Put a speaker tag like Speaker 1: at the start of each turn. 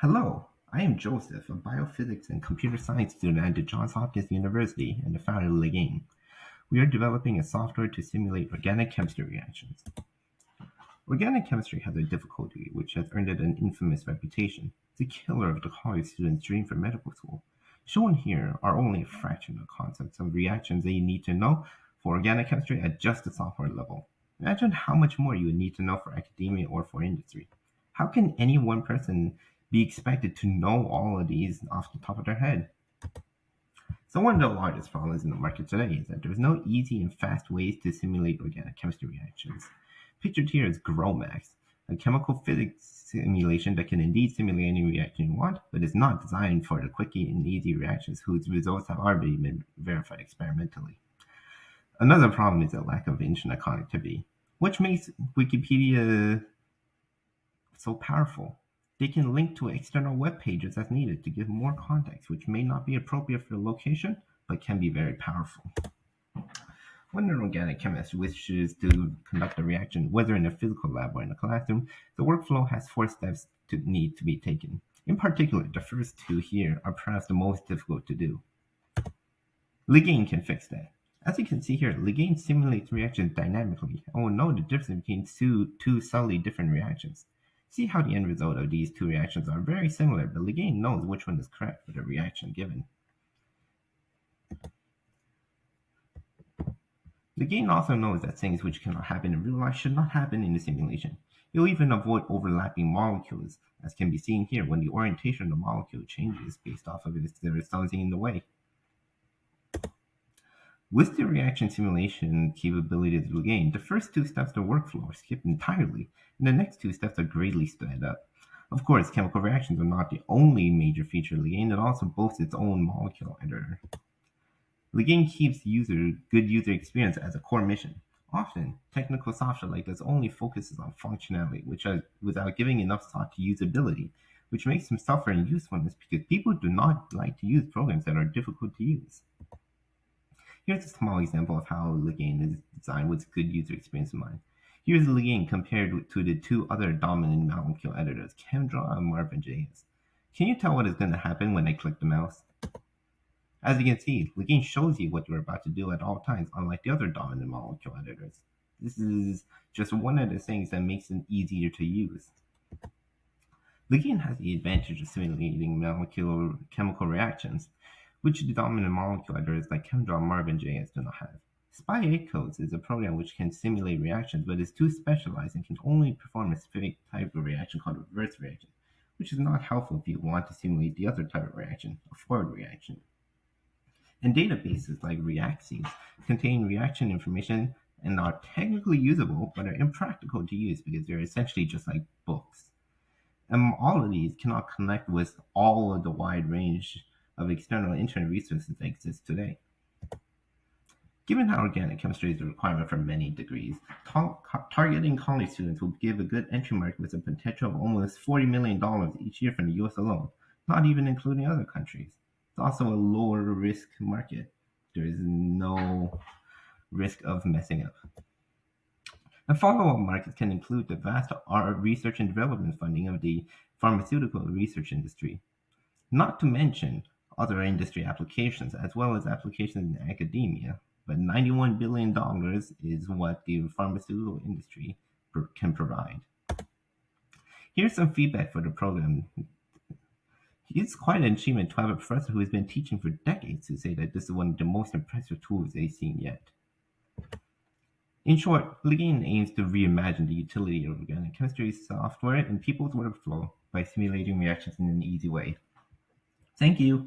Speaker 1: Hello, I am Joseph, a biophysics and computer science student at Johns Hopkins University and the founder of Ligane. We are developing a software to simulate organic chemistry reactions. Organic chemistry has a difficulty which has earned it an infamous reputation. It's a killer of the college student's dream for medical school. Shown here are only a fraction of the concepts of reactions that you need to know for organic chemistry at just the software level. Imagine how much more you would need to know for academia or for industry. How can any one person be expected to know all of these off the top of their head? So one of the largest problems in the market today is that there's no easy and fast ways to simulate organic chemistry reactions. Pictured here is GROMAX, a chemical physics simulation that can indeed simulate any reaction you want, but is not designed for the quick and easy reactions whose results have already been verified experimentally. Another problem is the lack of internet connectivity, which makes Wikipedia so powerful. They can link to external web pages as needed to give more context, which may not be appropriate for the location, but can be very powerful. When an organic chemist wishes to conduct a reaction, whether in a physical lab or in a classroom, the workflow has four steps to need to be taken. In particular, the first two here are perhaps the most difficult to do. Ligane can fix that. As you can see here, Ligane simulates reactions dynamically and will know the difference between two subtly different reactions. See how the end result of these two reactions are very similar, but Ligane knows which one is correct for the reaction given. Ligane also knows that things which cannot happen in real life should not happen in the simulation. It will even avoid overlapping molecules, as can be seen here when the orientation of the molecule changes based off of if there is something in the way. With the reaction simulation capabilities of Ligane, the first two steps of the workflow are skipped entirely, and the next two steps are greatly sped up. Of course, chemical reactions are not the only major feature of Ligane, it also boasts its own molecule editor. Ligane keeps good user experience as a core mission. Often, technical software like this only focuses on functionality, without giving enough thought to usability, which makes them suffer in usefulness because people do not like to use programs that are difficult to use. Here's a small example of how Ligane is designed with good user experience in mind. Here's Ligane compared to the two other dominant molecule editors, ChemDraw and Marvin.js. Can you tell what is going to happen when I click the mouse? As you can see, Ligane shows you what you're about to do at all times, unlike the other dominant molecule editors. This is just one of the things that makes it easier to use. Ligane has the advantage of simulating molecular chemical reactions, which the dominant molecule editors like ChemDraw and Marvin.js do not have. Spy8Codes is a program which can simulate reactions, but is too specialized and can only perform a specific type of reaction called a reverse reaction, which is not helpful if you want to simulate the other type of reaction, a forward reaction. And databases like Reaxys contain reaction information and are technically usable, but are impractical to use because they're essentially just like books. And all of these cannot connect with all of the wide range of external internet resources that exist today. Given how organic chemistry is a requirement for many degrees, targeting college students will give a good entry market with a potential of almost $40 million each year from the US alone, not even including other countries. It's also a lower risk market. There is no risk of messing up. And follow-up markets can include the vast research and development funding of the pharmaceutical research industry, not to mention other industry applications, as well as applications in academia. But $91 billion is what the pharmaceutical industry can provide. Here's some feedback for the program. It's quite an achievement to have a professor who has been teaching for decades to say that this is one of the most impressive tools they've seen yet. In short, Ligane aims to reimagine the utility of organic chemistry software in people's workflow by simulating reactions in an easy way. Thank you.